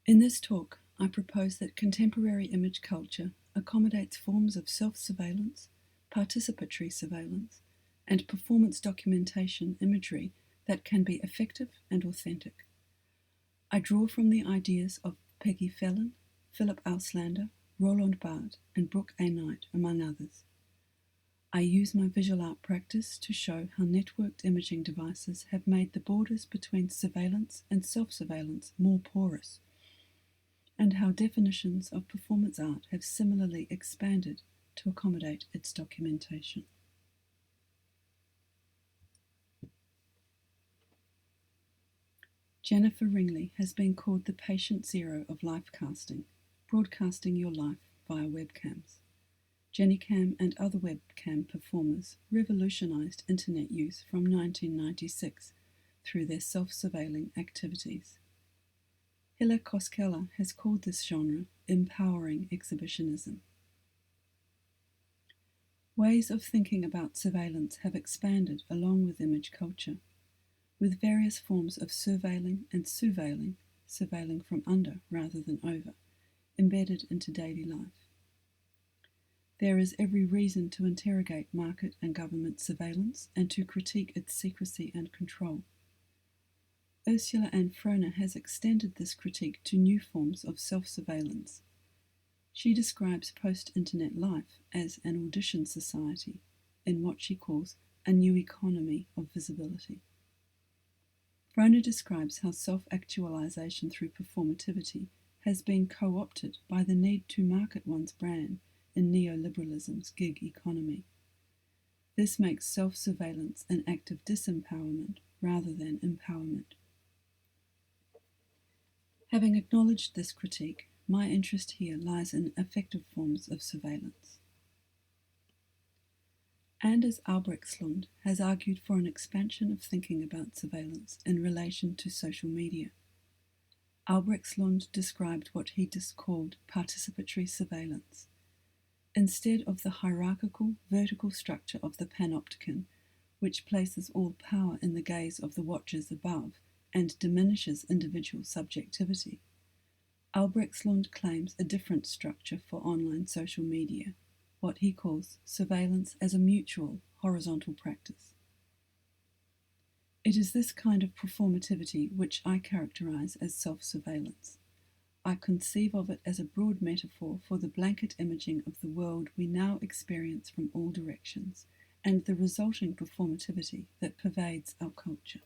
In this talk, I propose that contemporary image culture accommodates forms of self-surveillance, participatory surveillance, and performance documentation imagery that can be effective and authentic. I draw from the ideas of Peggy Phelan, Philip Auslander, Roland Barthes, and Brooke A. Knight, among others. I use my visual art practice to show how networked imaging devices have made the borders between surveillance and self-surveillance more porous, and how definitions of performance art have similarly expanded to accommodate its documentation. Jennifer Ringley has been called the patient zero of life casting, broadcasting your life via webcams. Jennycam and other webcam performers revolutionized internet use from 1996 through their self-surveilling activities. Hilla Koskela has called this genre empowering exhibitionism. Ways of thinking about surveillance have expanded along with image culture, with various forms of surveilling and surveilling from under rather than over, embedded into daily life. There is every reason to interrogate market and government surveillance and to critique its secrecy and control. Ursula Ann Froner has extended this critique to new forms of self-surveillance. She describes post-internet life as an audition society in what she calls a new economy of visibility. Froner describes how self-actualization through performativity has been co-opted by the need to market one's brand in neoliberalism's gig economy. This makes self-surveillance an act of disempowerment rather than empowerment. Having acknowledged this critique, my interest here lies in affective forms of surveillance. Anders Albrechtslund has argued for an expansion of thinking about surveillance in relation to social media. Albrechtslund described what he called participatory surveillance. Instead of the hierarchical, vertical structure of the panopticon, which places all power in the gaze of the watchers above and diminishes individual subjectivity, Albrechtslund claims a different structure for online social media, what he calls surveillance as a mutual, horizontal practice. It is this kind of performativity which I characterize as self-surveillance. I conceive of it as a broad metaphor for the blanket imaging of the world we now experience from all directions, and the resulting performativity that pervades our culture.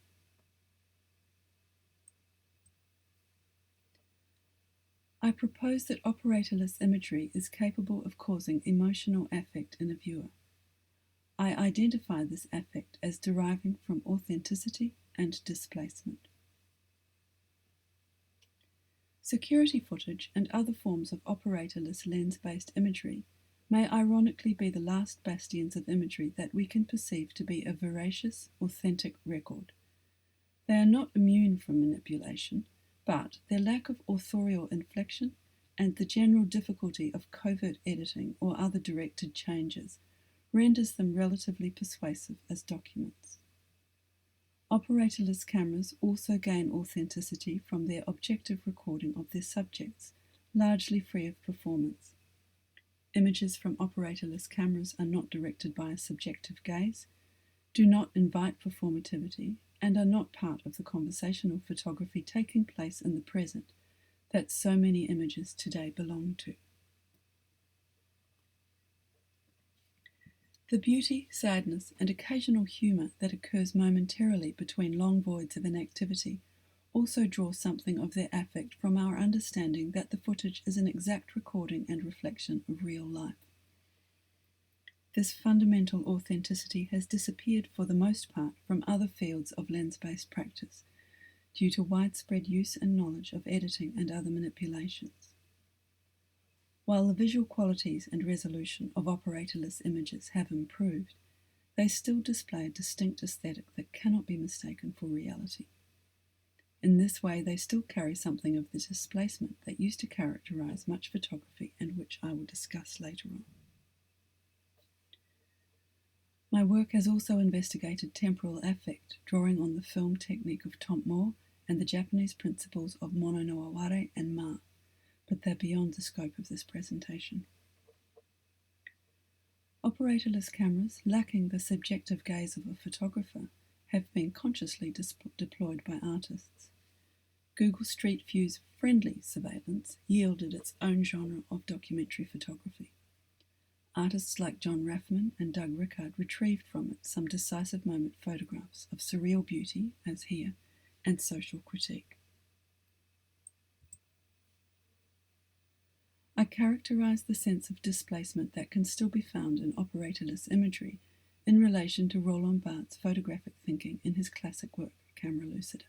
I propose that operatorless imagery is capable of causing emotional affect in a viewer. I identify this affect as deriving from authenticity and displacement. Security footage and other forms of operatorless lens-based imagery may ironically be the last bastions of imagery that we can perceive to be a veracious, authentic record. They are not immune from manipulation, but their lack of authorial inflection and the general difficulty of covert editing or other directed changes renders them relatively persuasive as documents. Operatorless cameras also gain authenticity from their objective recording of their subjects, largely free of performance. Images from operatorless cameras are not directed by a subjective gaze, do not invite performativity, and are not part of the conversational photography taking place in the present that so many images today belong to. The beauty, sadness, and occasional humour that occurs momentarily between long voids of inactivity also draw something of their affect from our understanding that the footage is an exact recording and reflection of real life. This fundamental authenticity has disappeared for the most part from other fields of lens-based practice due to widespread use and knowledge of editing and other manipulations. While the visual qualities and resolution of operatorless images have improved, they still display a distinct aesthetic that cannot be mistaken for reality. In this way, they still carry something of the displacement that used to characterize much photography and which I will discuss later on. My work has also investigated temporal affect, drawing on the film technique of Tom Moore and the Japanese principles of mono no aware and ma, but they're beyond the scope of this presentation. Operatorless cameras, lacking the subjective gaze of a photographer, have been consciously deployed by artists. Google Street View's friendly surveillance yielded its own genre of documentary photography. Artists like John Raffman and Doug Rickard retrieved from it some decisive moment photographs of surreal beauty, as here, and social critique. I characterise the sense of displacement that can still be found in operatorless imagery in relation to Roland Barthes' photographic thinking in his classic work, Camera Lucida.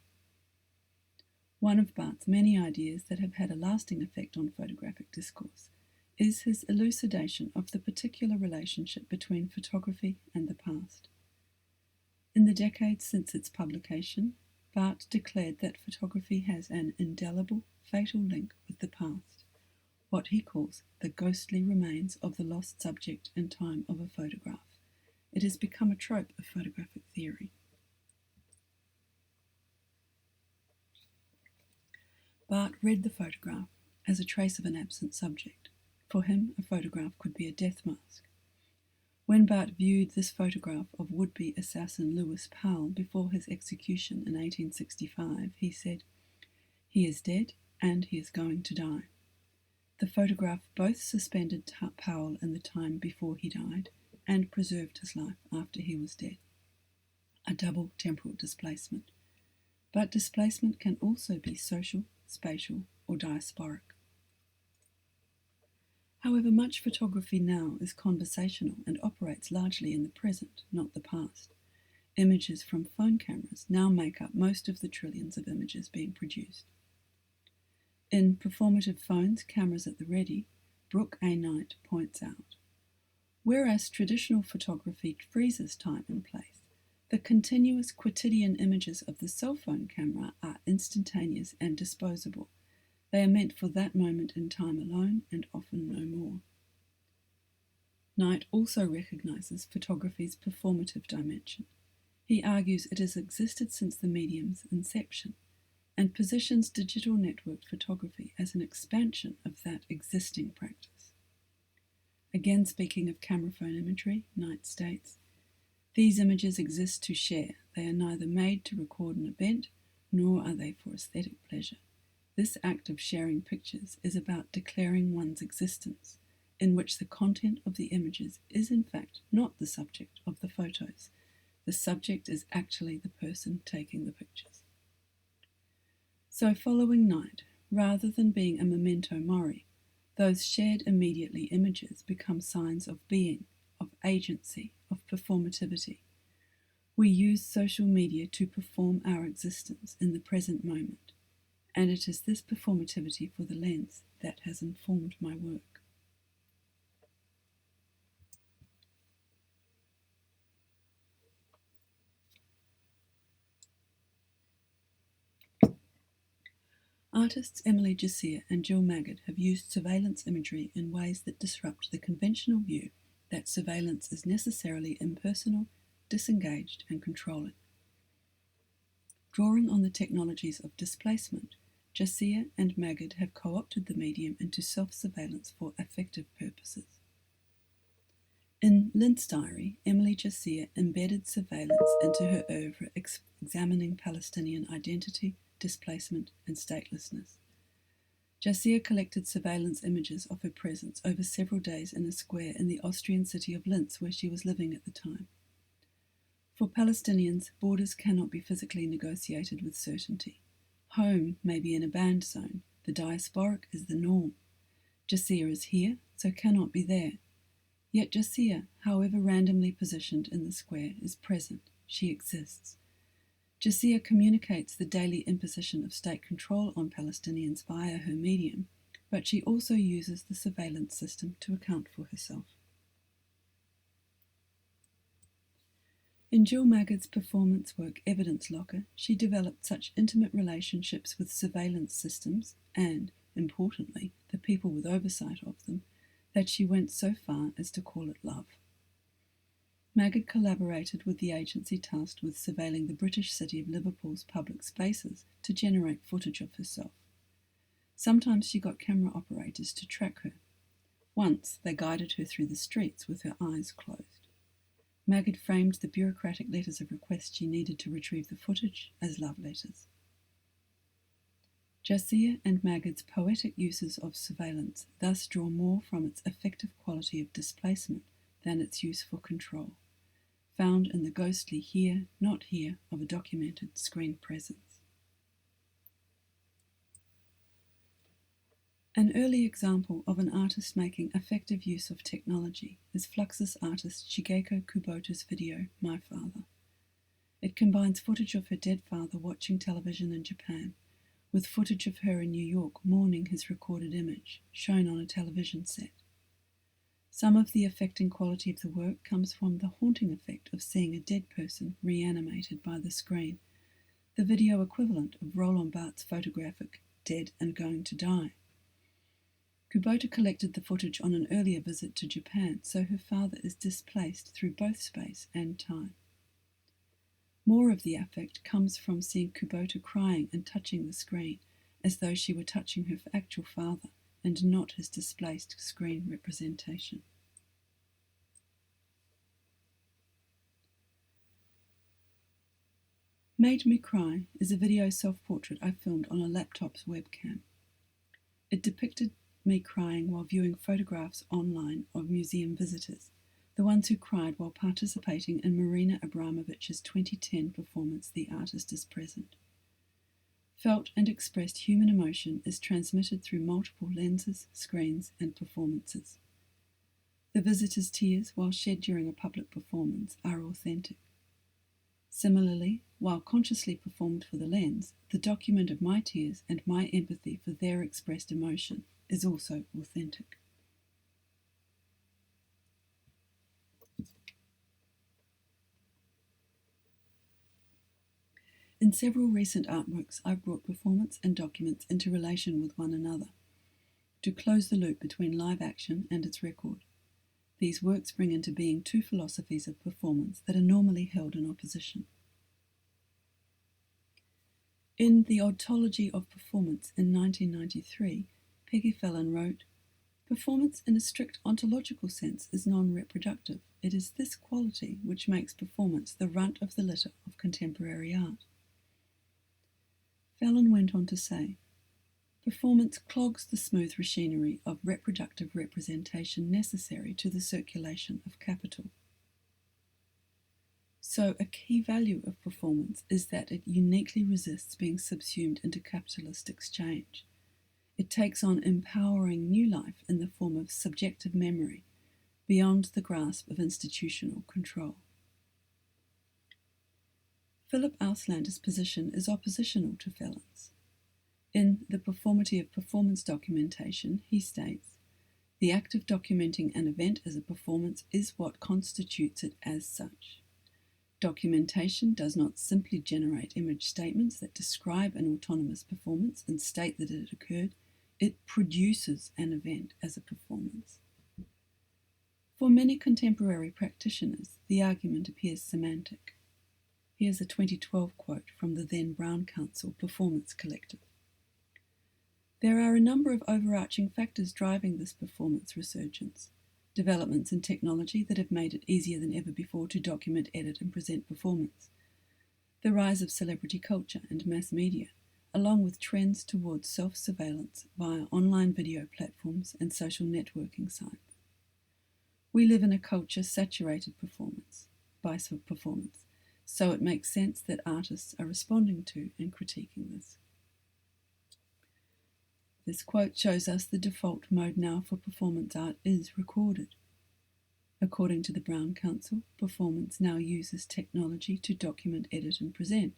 One of Barthes' many ideas that have had a lasting effect on photographic discourse is his elucidation of the particular relationship between photography and the past. In the decades since its publication, Barthes declared that photography has an indelible, fatal link with the past, what he calls the ghostly remains of the lost subject and time of a photograph. It has become a trope of photographic theory. Barthes read the photograph as a trace of an absent subject. For him, a photograph could be a death mask. When Barthes viewed this photograph of would-be assassin Lewis Powell before his execution in 1865, he said, "He is dead and he is going to die." The photograph both suspended Powell in the time before he died and preserved his life after he was dead. A double temporal displacement. But displacement can also be social, spatial, or diasporic. However, much photography now is conversational and operates largely in the present, not the past. Images from phone cameras now make up most of the trillions of images being produced. In Performative Phones, Cameras at the Ready, Brooke A. Knight points out, whereas traditional photography freezes time and place, the continuous quotidian images of the cell phone camera are instantaneous and disposable. They are meant for that moment in time alone and often no more. Knight also recognizes photography's performative dimension. He argues it has existed since the medium's inception and positions digital networked photography as an expansion of that existing practice. Again, speaking of camera phone imagery, Knight states, "These images exist to share. They are neither made to record an event, nor are they for aesthetic pleasure. This act of sharing pictures is about declaring one's existence, in which the content of the images is in fact not the subject of the photos. The subject is actually the person taking the pictures." So following Knight, rather than being a memento mori, those shared immediately images become signs of being, of agency, of performativity. We use social media to perform our existence in the present moment, and it is this performativity for the lens that has informed my work. Artists Emily Jacir and Jill Maggard have used surveillance imagery in ways that disrupt the conventional view that surveillance is necessarily impersonal, disengaged, and controlling. Drawing on the technologies of displacement, Jacir and Maggard have co-opted the medium into self-surveillance for affective purposes. In Lint's Diary, Emily Jacir embedded surveillance into her oeuvre examining Palestinian identity, displacement, and statelessness. Jacir collected surveillance images of her presence over several days in a square in the Austrian city of Linz, where she was living at the time. For Palestinians, borders cannot be physically negotiated with certainty. Home may be in a banned zone. The diasporic is the norm. Jacir is here, so cannot be there. Yet Jacir, however randomly positioned in the square, is present. She exists. Jacir communicates the daily imposition of state control on Palestinians via her medium, but she also uses the surveillance system to account for herself. In Jill Maggard's performance work Evidence Locker, she developed such intimate relationships with surveillance systems and, importantly, the people with oversight of them, that she went so far as to call it love. Magid collaborated with the agency tasked with surveilling the British city of Liverpool's public spaces to generate footage of herself. Sometimes she got camera operators to track her. Once they guided her through the streets with her eyes closed. Magid framed the bureaucratic letters of request she needed to retrieve the footage as love letters. Jasiah and Magid's poetic uses of surveillance thus draw more from its affective quality of displacement than its use for control, found in the ghostly here, not here of a documented screen presence. An early example of an artist making effective use of technology is Fluxus artist Shigeko Kubota's video, My Father. It combines footage of her dead father watching television in Japan with footage of her in New York mourning his recorded image, shown on a television set. Some of the affecting quality of the work comes from the haunting effect of seeing a dead person reanimated by the screen, the video equivalent of Roland Barthes' photographic Dead and Going to Die. Kubota collected the footage on an earlier visit to Japan, so her father is displaced through both space and time. More of the affect comes from seeing Kubota crying and touching the screen, as though she were touching her actual father, and not his displaced screen representation. Made Me Cry is a video self-portrait I filmed on a laptop's webcam. It depicted me crying while viewing photographs online of museum visitors, the ones who cried while participating in Marina Abramovich's 2010 performance The Artist is Present. Felt and expressed human emotion is transmitted through multiple lenses, screens, and performances. The visitors' tears, while shed during a public performance, are authentic. Similarly, while consciously performed for the lens, the document of my tears and my empathy for their expressed emotion is also authentic. In several recent artworks, I've brought performance and documents into relation with one another, to close the loop between live action and its record. These works bring into being two philosophies of performance that are normally held in opposition. In The Ontology of Performance in 1993, Peggy Fallon wrote, "Performance in a strict ontological sense is non-reproductive. It is this quality which makes performance the runt of the litter of contemporary art." Fallon went on to say, "Performance clogs the smooth machinery of reproductive representation necessary to the circulation of capital." So a key value of performance is that it uniquely resists being subsumed into capitalist exchange. It takes on empowering new life in the form of subjective memory, beyond the grasp of institutional control. Philip Auslander's position is oppositional to Fallon's. In The Performity of Performance Documentation, he states, "The act of documenting an event as a performance is what constitutes it as such. Documentation does not simply generate image statements that describe an autonomous performance and state that it occurred, it produces an event as a performance." For many contemporary practitioners, the argument appears semantic. Here's a 2012 quote from the then Brown Council Performance Collective. "There are a number of overarching factors driving this performance resurgence. Developments in technology that have made it easier than ever before to document, edit, and present performance. The rise of celebrity culture and mass media, along with trends towards self-surveillance via online video platforms and social networking sites. We live in a culture saturated by performance, so it makes sense that artists are responding to and critiquing this." This quote shows us the default mode now for performance art is recorded. According to the Brown Council, performance now uses technology to document, edit, and present.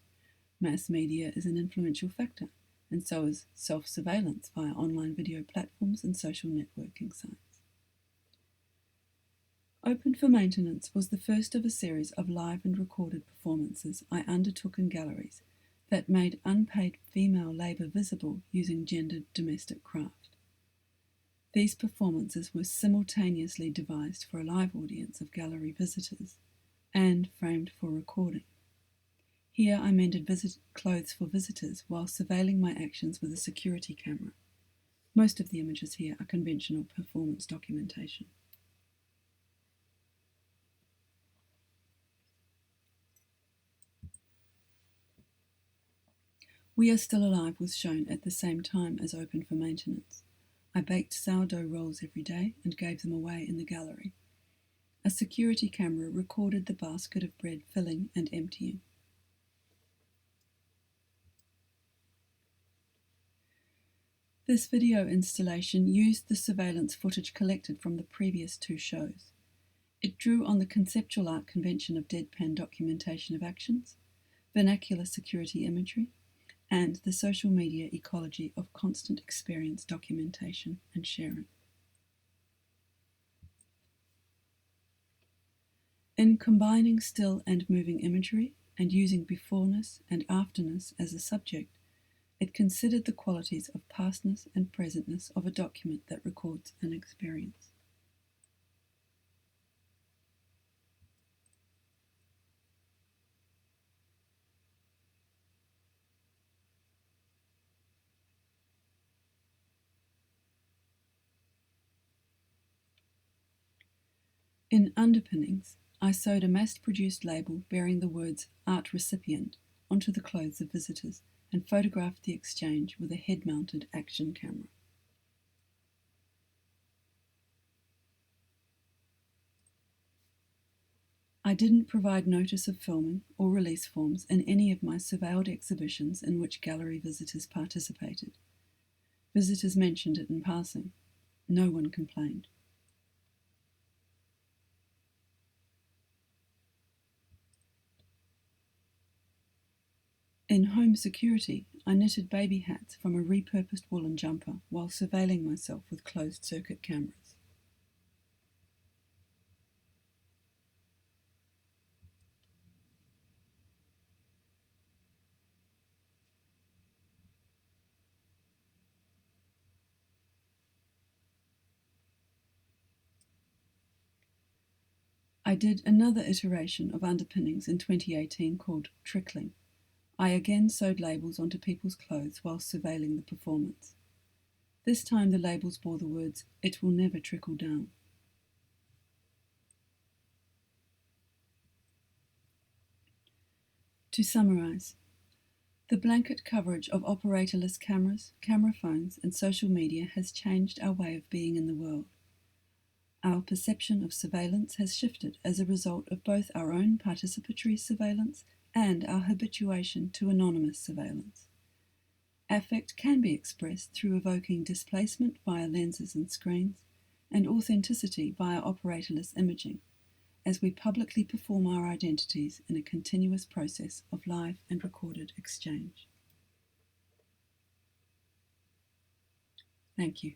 Mass media is an influential factor, and so is self-surveillance via online video platforms and social networking sites. Open for Maintenance was the first of a series of live and recorded performances I undertook in galleries that made unpaid female labour visible using gendered domestic craft. These performances were simultaneously devised for a live audience of gallery visitors and framed for recording. Here I mended clothes for visitors while surveilling my actions with a security camera. Most of the images here are conventional performance documentation. We Are Still Alive was shown at the same time as Open for Maintenance. I baked sourdough rolls every day and gave them away in the gallery. A security camera recorded the basket of bread filling and emptying. This video installation used the surveillance footage collected from the previous two shows. It drew on the conceptual art convention of deadpan documentation of actions, vernacular security imagery, and the social media ecology of constant experience documentation and sharing. In combining still and moving imagery and using beforeness and afterness as a subject, it considered the qualities of pastness and presentness of a document that records an experience. In Underpinnings, I sewed a mass-produced label bearing the words Art Recipient onto the clothes of visitors and photographed the exchange with a head-mounted action camera. I didn't provide notice of filming or release forms in any of my surveilled exhibitions in which gallery visitors participated. Visitors mentioned it in passing. No one complained. In home security, I knitted baby hats from a repurposed woolen jumper while surveilling myself with closed-circuit cameras. I did another iteration of Underpinnings in 2018 called Trickling. I again sewed labels onto people's clothes while surveilling the performance. This time the labels bore the words, "It will never trickle down." To summarize, the blanket coverage of operatorless cameras, camera phones, and social media has changed our way of being in the world. Our perception of surveillance has shifted as a result of both our own participatory surveillance and our habituation to anonymous surveillance. Affect can be expressed through evoking displacement via lenses and screens, and authenticity via operatorless imaging, as we publicly perform our identities in a continuous process of live and recorded exchange. Thank you.